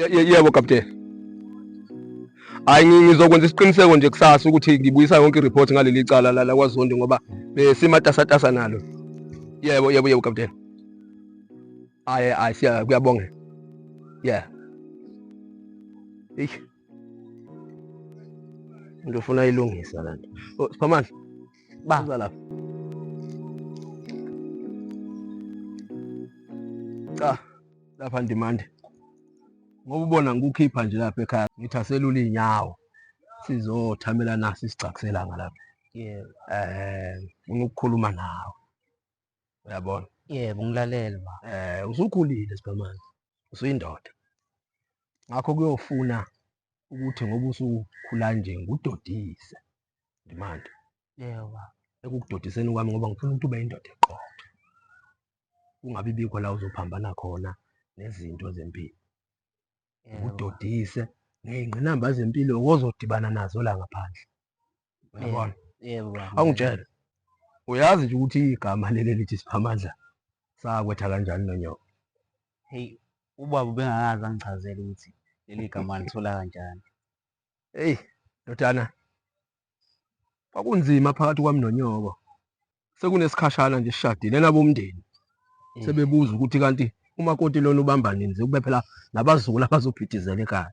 Yebo kapteni. Hayi ngizokwenza isiqiniseko nje kusasa ukuthi ngibuyisa yonke i-report ngaleli cala la kwaZondi ngoba besimatasatasa nalo. Yebo kapteni. Hayi kuyabonga. Yeah. Ngifuna ilungisa la nto. Oh, Siphamandla. Uza lapha. Cha, lapha Ndimande. Ngoba ubona ngikukhipha nje lapha ekhaya ngithi aselula inyawo sizothamela naso isigcakiselanga lapha. Yebo. Ngifuna ukukhuluma nawe. Uyabona? Yebo, ngilalela ba. Usukhulile Siphamandla. Usuyindoda. Ngakho kuyofuna ukuthi ngoba usukhula nje ngudodise Ndimande. Yebo. Ekukudodiseni kwami ngoba ngifuna ukuthi ube yindoda eqotho. Ungabi bikho la uzophambana khona nezinto zempilo. Udodise ngey'ngqinamba zempilo ozodibana nazo la ngaphandle. Uyabona? Yebo. Awungitshela. Uyazi nje ukuthi igama leli lithi Siphamandla sakwetha kanjani nonyoko? Hey, ubaba ubengakazi angichazele ukuthi leli gama lithola kanjani. Hey, ndodana. Kwakunzima phakathi kwami nonyoko. Sekunesikhashana nje sishadile nabomndeni. Sebebuza ukuthi kanti umakoti lona ubamba nini ze kube phela nabazukulu abazophithizela ekhaya.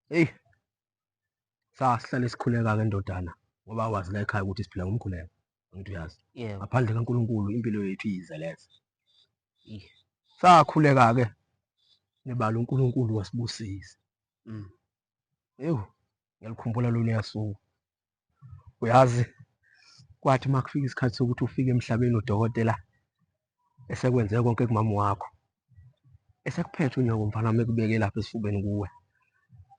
Hey. Sasihlale sikhuleka ke ndodana ngoba wazi la ekhaya ukuthi siphila ngomkhuleko. Ngithi uyazi. Ngaphandle kaNkulunkulu impilo yethu iyizeleze. Sakhuleka ke nebala uNkulunkulu wasibusisa. Ngiyalikhumbula lona yasuku. Uyazi kwathi makufika isikhathi sokuthi ufike emhlabeni udokotela esekwenze konke kumama wakho. Esekuphethe unyoko mfana mekubeke lapha esifubeni kuwe.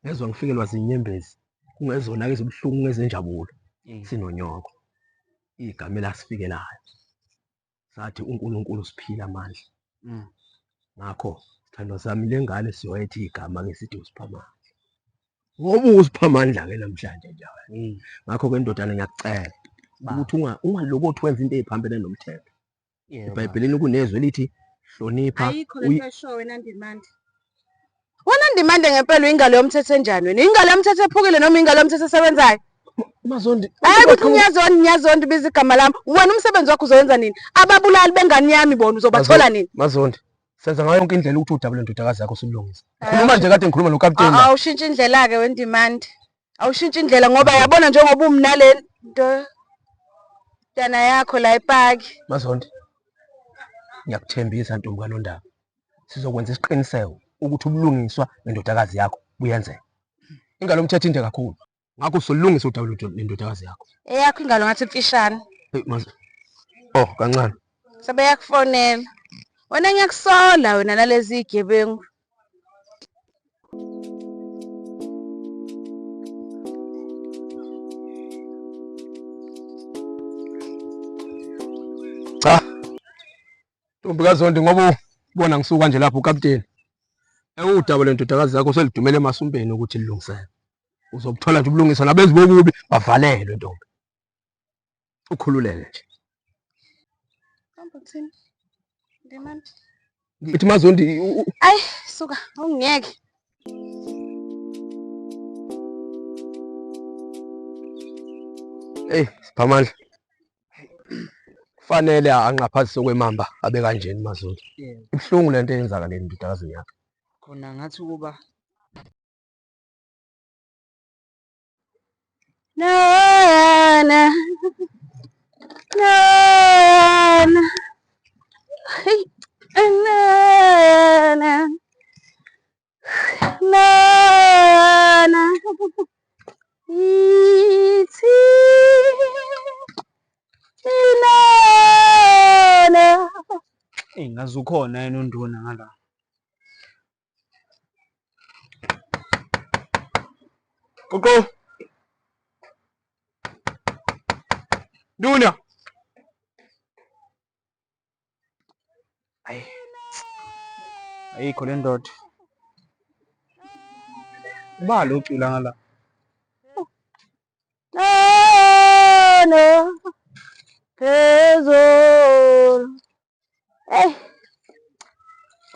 Ngezwe ngifikelwa zinyembezi. Kungezona ke ezibuhlungu ngezenjabulo. Sinonyoko. Igama elasifikelayo. Sathi uNkulunkulu siphila amandla. Ngakho sithandwa sami lengane siyoyethi igama ke sithi uSiphamandla. Ngoba uSiphamandla ke namhlanje nje. Ngakho ke ndodana ngiyakucela ukuthi ungalokothi wenza into eziphambene nomthetho. eBhayibhelini kunezwi elithi hlonipha. Ayikho lento esho wena Ndimande. Wena Ndimande ngempela ingalo yomthetho enjani wena? Ingalo yomthetho ephukile noma ingalo yomthetho esebenzayo? Mazondi. Ukuthi Nyazondi biza igama lami. Wena umsebenzi wakho uzowenza nini? Ababulali bengane yami bona uzobathola nini? Mazondi. Senza ngayo yonke indlela ukuthi udabule ndodakazi yakho silungise. Khuluma nje kade ngikhuluma nokapteni. Awushintsha indlela ke wena Ndimande. Awushintsha indlela ngoba yabona njengoba umna le nto dana yakho la epaki. Mazondi. Ngiyakuthembisa Ntombi kaNondaba. Sizokwenza isiqiniseko ukuthi ubulungiswa nendodakazi yakho buyenzeka. Ingalo yomthetho inde kakhulu. Ngakho usolungisa udabula nendodakazi yakho. Eyakho ingalo ngathi mfishane. Hey Oh, kancane. Sebeyakufonela. Wena ngiyakusola wena nalezi igebengu. Cha. Ntombi kaZondi ngoba ubona ngisuka nje lapho ukapteni. Udabula nendodakazi yakho selidumele emasumpeni ukuthi lilungiseke. Uzokuthola nje ubulungisa nabenzi bokubi bavalelwe ntombi. Ukhululeke nje. Kambuthini. Ndimande. Ngithi Mazondi Ayi, suka, ungiyeke. Siphamandla. Kufanele anqaphazise kwemamba abe kanjeni Mazondi. Ibhlungu lento eyenzakaleni ndodakazi yakhe. Khona ngathi ukuba Na. Hey. Na. Ithi. Inana. ngazi ukhona yena unduna ngala. Koko. Duna. Ayikho le ndoda. Ubalo ucula ngala. No. Phezulu.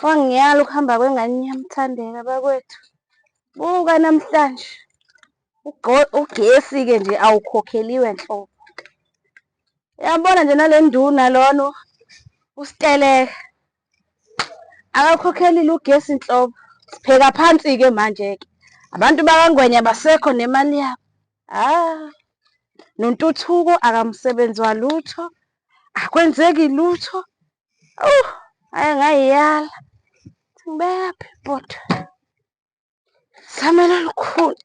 Wangiyeka. ngiyala ukuhamba kwengane yamthandeka bakwethu. Buka namhlanje. Ugesi-ke nje awukhokheliwe nhlobo. Uyabona nje nale nduna lono usiteleka. Akakhokhelile ugesi nhlobo. Sipheka phansi-ke manje-ke. Abantu bakangwenya basekho nemali yabo. Nontuthuko akamsebenzwa lutho. Akwenzeki lutho. Ngayiyala. Ngibephi bhuti? Samela lukhulu.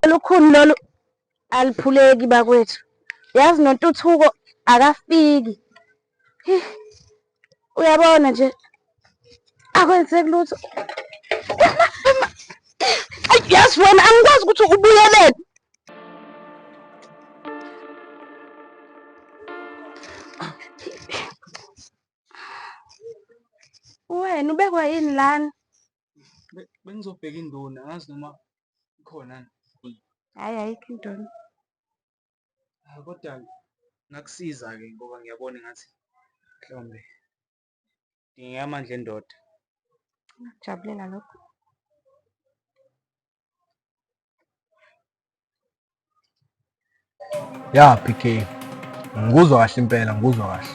Lukhulu lolu aliphuleki bakwethu. Yazi nontuthuko akafiki. Uyabona nje akwenzeki lutho. Yazi wena angikwazi ukuthi ubuyelele. Wena ubekwa yini lana? Bengizobheka induna ngazi noma ikhona. Hayi ayikho induna. Kodwa ngakusiza-ke ngoba ngiyabona ngathi mhlawumbe ngingeka amandla endoda. Ngijabulela lokho. Ya PK, ngikuzwa kahle impela, ngikuzwa kahle.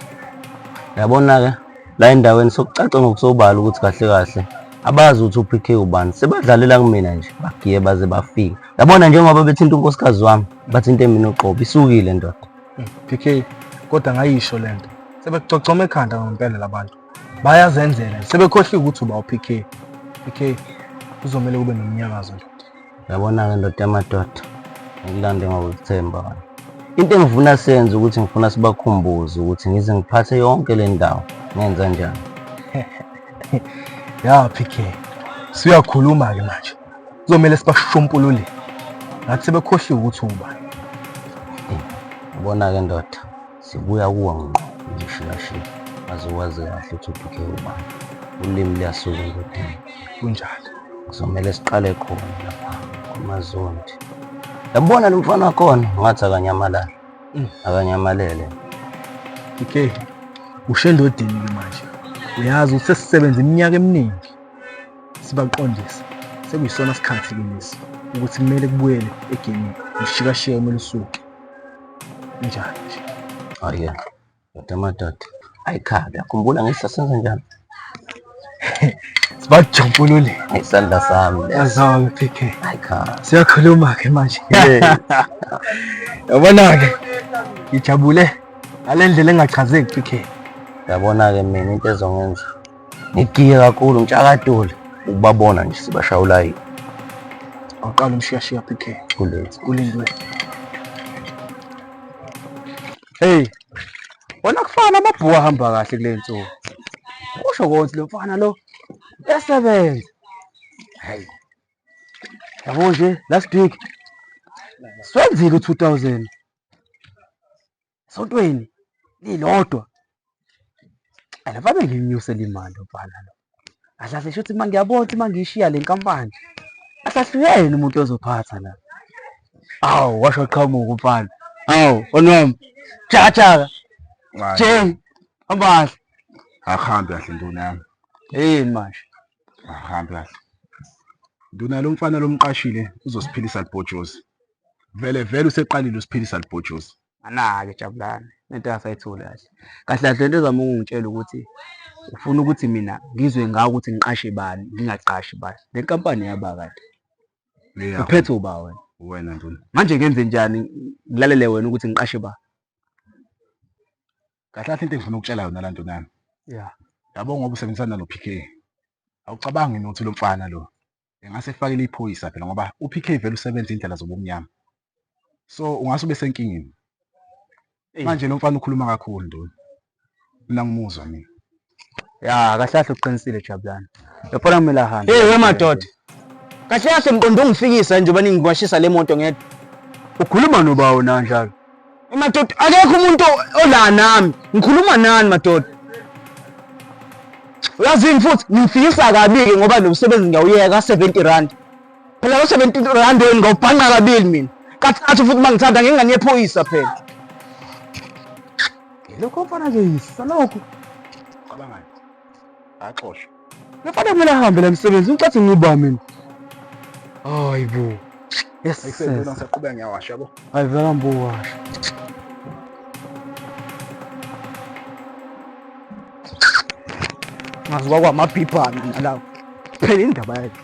Yabona-ke la endaweni sokucaca ngokusobala ukuthi kahle kahle abazi ukuthi uPK ubani, sebadlalela kumina nje bagiye baze bafike. Yabona njengoba bethinta unkosikazi wami bathinte mina uqobo, isukile ndoda. PK, kodwa ngayisho lento. Sebekucocoma ekhanda ngempela labantu. Bayazenzela, sebekhohlwe ukuthi uba uPK. PK, kuzomela kube nomnyakazo nje. Yabona-ke ndoda yamadoda, ngikulande ngokuthemba wena. Into engifuna senze ukuthi ngifuna sibakhumbuze ukuthi ngize ngiphathe yonke le ndawo. Ngenza njani? Ya PK, siyakhuluma-ke manje. Kuzomele sibashumpulule. Ngathi sebekhohlwe ukuthi ubani. Yabona-ke ndoda, sibuya kuwa ngqo ngishiyashiya. Azokwazi kahle ukuthi uPK ubani. Ulimi liyasuka endodeni. Kunjalo. Kuzomele siqale khona lapha kumazondi. Yabona lo mfana wakhona ngathi akanyamalala. Akanyamalele. PK, ushendodeni manje. Uyazi ukuthi sesisebenza iminyaka eminingi. Sibaqondisa. Sekuyisona isikhathi ke lesi ukuthi kumele kubuyele egamini. Ushikashiya kumele usuke. Njalo nje. Hayi. Ndoda yamadoda. Ayikhabe, yakhumbula ngisasenza njani? Sibajumpulule. Isandla sami. Yazona PK. Ayikhabe. Siyakhuluma-ke manje. Yabona-ke ngijabule ngale ndlela engachazeki PK. Yabona-ke mina into ezongenza ngigiye kakhulu ngitshakadule ukubabona nje sibashawula yini. Awuqala umshiyashiya PK. Kulethe. Kulindwe. Hey, wona kufana amabhuku ahamba kahle kule nsuku. Kusho konke lo mfana lo esebenza. Hayi. Yabo nje last week swenzile u2000. Sontweni lilodwa. Alafabe nginyusela imali mfana lo. Ahlahle shothi mangiyabona ukuthi mangishiya le nkampani. Ahlahluyena umuntu ozophatha la. Awu washo qhamuka mfana. Awu onwami. Chaka. Je, abahle. Akuhambe kahle nduna yami. Yini manje? Akuhambe kahle. Nduna lo mfana lomqashile uzosiphilisa libhojozi. Vele useqalile usiphilisa libhojozi. Anake Jabulani. Lento asayithula kahle. Kahle kahle lento ezama ungitshela ukuthi ufuna ukuthi mina ngizwe ngawo ukuthi ngiqashe bani, ngingaqashi bani. Le nkampani yabakade. Leya. Uphethe uba wena. Wena nduna. Manje ngenze njani ngilalele wena ukuthi ngiqashe ba? Kahle kahle into engifuna ukutshela yona la nduna yami. Yeah. Yabo ngoba usebenzisana noPK. Awucabangi nokuthi lo mfana lo engase efakele iphoyisa phela ngoba uPK vele usebenza indlela zobumnyama. So ungase ube senkingeni. Manje lo mfana ukhuluma kakhulu nduna. Mina ngimuzwa mina. Ya kahle kahle uqinisile Jabulani. Yaphela kumele ahambe. Hey wemadoda. Kahle kahle ngiqonde ungifikisa njengoba ningwashisa le moto ngedwa. Ukhuluma nobawo na njalo? Madoda akekho umuntu ola nami. Ngikhuluma nani madoda? Uyazini futhi ngifikisa kabi ngoba lo msebenzi ngiyawuyeka 70 rand. Phela lo 70 rand wena ngawubhanqa kabili mina. Kathi futhi mangithanda ngingane yephoyisa phela. Lokho mfana nje yisalokho. Cabangani? Axoshwe. Nafanele kumele ahambe la msebenzi ucathi ngiba mina. Hayibo. Yes. Ekuseni ngisaqhubeka ngiyawasha yabo. Hayi vela mbuwasha. Ngaziwa kwamabhibhana nalawo. Phela indaba yakhe.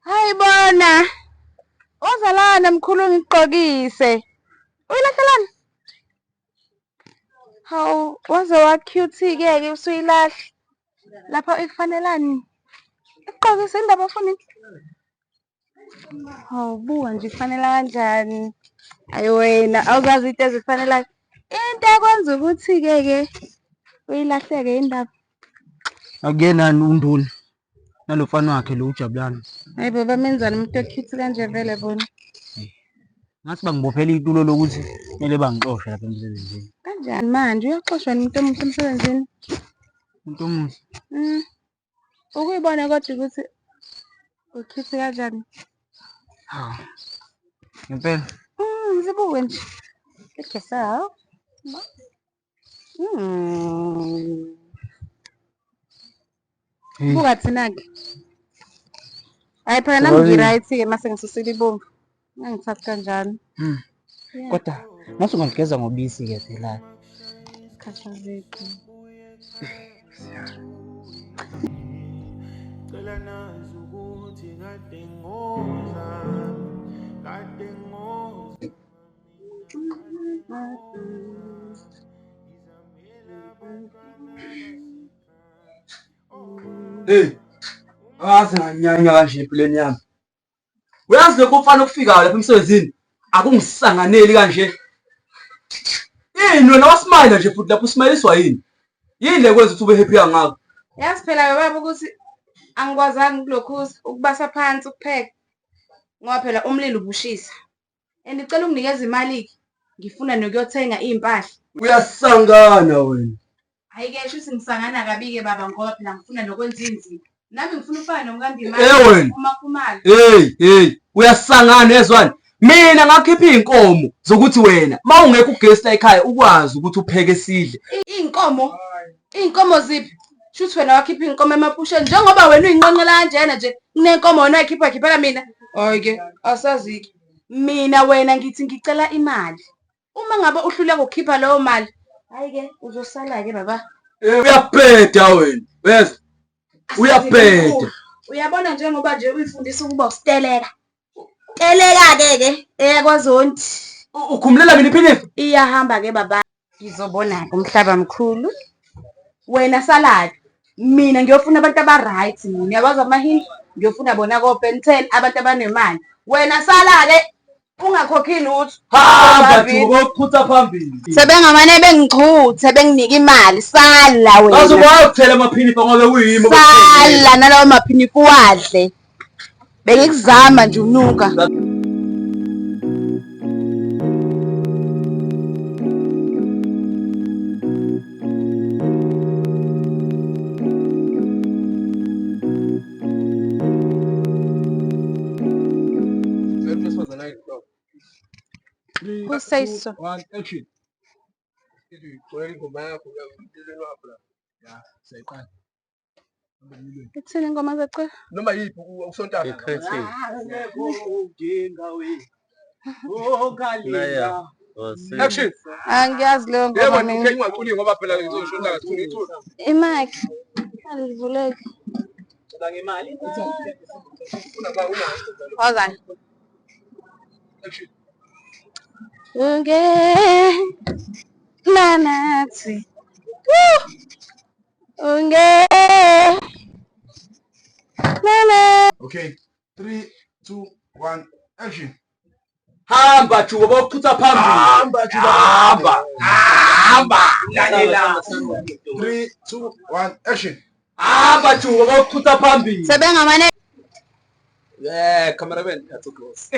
Hayi bona. Ozalana mkhulu ngigqokise. Uyilahlalana? Hawu, waze wa-cute-ke usuyilahla. Lapha ikufanelani? Igqokise indaba afuna. Hawu, buka nje ifanela kanjani. Ayi wena, awuzazi into ezifanelayo. Into ekwenza ukuthi-ke uyilahleke indaba. Akuyenani unduna. Nalofana wakhe lo uJabulani. Hayi baba menzani umuntu o-cute kanje vele bona. Ngathi bangibophela itulo lokuthi kumele bangixoshe lapha emsebenzini. Kanjani manje uyaxoshwa umuntu omuhle emsebenzini? Umuntu omuhle. Ukuyibona kodwa ukuthi u-cute kanjani? Hawu. Ngempela. Ngizibuke nje. Kekhe sawo. Buka thina-ke. Hayi phela nami ngi-right-ke mase ngisusile ibomvu. Ngangithatha kanjani. Kodwa mase ungaligeza ngobisi-ke phela. Khathazeki. Hey, azi nganyanya kanje empilweni yami. Uyazi lokho ufana ukufika lapha emsebenzini akungisanganeli kanje. Yini wena wasimile nje futhi lapho usimayiswa yini? Yini lekwenza ukuthi ube happy kangaka? Yazi phela baba ukuthi angikwazanga kulokhu ukubasa phansi ukupheka. Ngoba phela umlilo ubushisa. Andicela unginikeze imali ngifuna nokuyothenga impahla. Uyasangana wena. Hayi ke shuthi ngisangana kabi-ke baba ngoba phela ngifuna nokwenza inzima. Nami ngifuna ufana nomkandi imali uma khumala. Hey, uyasangana ezwani. Mina ngakhipha inkomo zokuthi wena mawungekho ugest la ekhaya ukwazi ukuthi upheke sidle. Inkomo ziphi? Shuthi wena wakhipha inkomo emaphusheni njengoba wena uyinqonqela kanjena nje kunenkomo wena khiphela mina. Hayi ke asaziki. Mina wena ngithi ngicela imali. Uma ngabe uhluleka ukukhipha leyo mali, hayi ke uzosala ke baba. Uyabheda wena. Yes. Uyabheda. Uyabona njengoba nje uyifundisa ukuba usiteleka. Teleka ke kwaZonti. Ukhumulela mina iphinifa? Iyahamba ke baba. Ngizobona umhlaba mkhulu. Wena salad. Mina ngiyofuna abantu aba-right mina. Uyakwazi amahindu? Ngiyofuna bona ko-Ben 10 abantu abanemali. Wena sala ke ungakhokhi lutho. Hamba ngokuphutha phambili. Sebengamane bengichuthe benginika imali sala wena. Bazoba ukuthela amaphinifa ngoba kuyimi sala nalawo maphinifa wadle. Bengikuzama nje unuka. Who says so? One action. Ithini ingoma zacela? Noma yiphi usontayo. Action. Angiyazi leyo ngoma Yebo mina. ngingaculi ngoba phela ngizoshola ngicula ithula. Imike. Alivuleki. Wazani? Action. Nathi. Okay. 3, 2, 1 action. Hamba Juba bokuphutha phambili. Hamba. Lalela. 3, 2, 1 action. Hamba Juba bokuphutha phambili. Sebengamane Cameraman, that's too close.